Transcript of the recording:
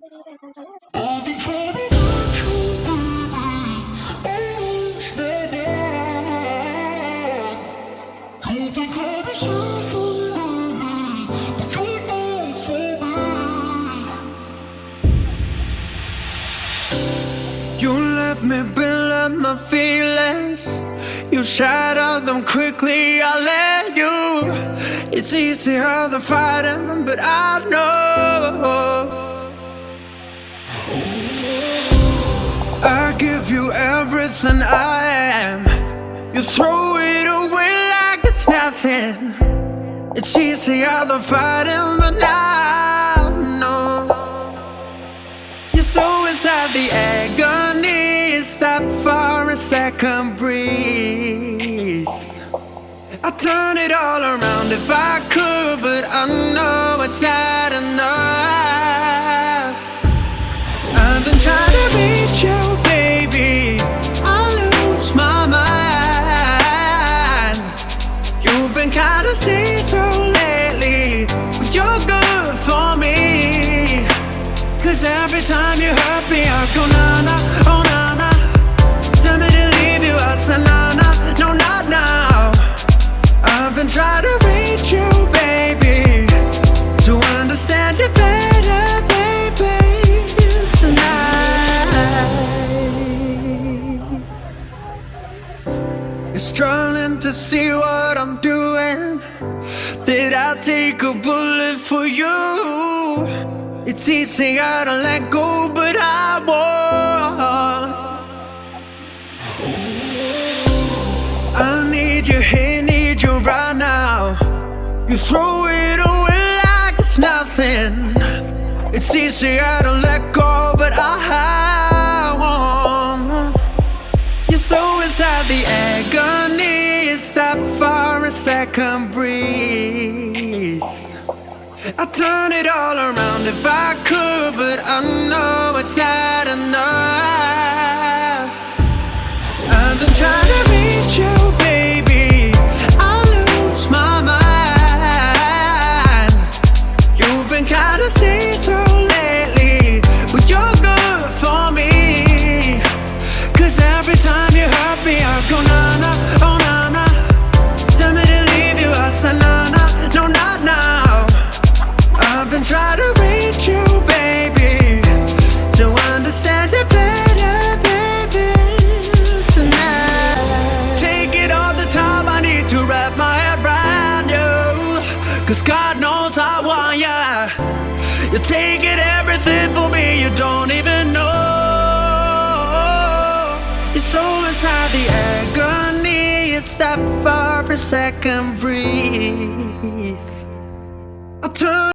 You let me build up my feelings. You shatter them quickly, I let you. It's easier than fighting, but I know I give you everything I am. You throw it away like it's nothing. It's easier than fighting, but I know you're so inside the agony. Stop for a second, breathe. I'd turn it all around if I could, but I know it's not enough. I've been trying to reach you, baby. I lose my mind. You've been kinda see-through lately, but you're good for me. 'Cause every time you hurt me, I go na-na, oh na-na. Tell me to leave you, I say na-na, no not now. I've been trying to reach you, baby, to understand you better, baby, tonight. You're struggling to see what I'm doing. Did I take a bullet for you? It's easier to let go, but I won't. I need you here, need you right now. You throw it away like it's nothing. It's easier to let go, but I won't. You're so inside the agony. Stop for a second, breathe. I'd turn it all around if I could, but I know it's not enough. I've been trying to reach you, baby. I lose my mind. You've been kinda see-through lately, but you're good for me. 'Cause every time you hurt me, I go na-na, oh na-na. Tell me to leave you, I say na-na, no not now. I've been trying to reach you, baby, to understand you better, baby, tonight. Take it all the time, I need to wrap my head around you. 'Cause God knows I want ya. You're taking everything for me, you don't even know. You're so inside the agony. You stop for a second, breathe. I'll turn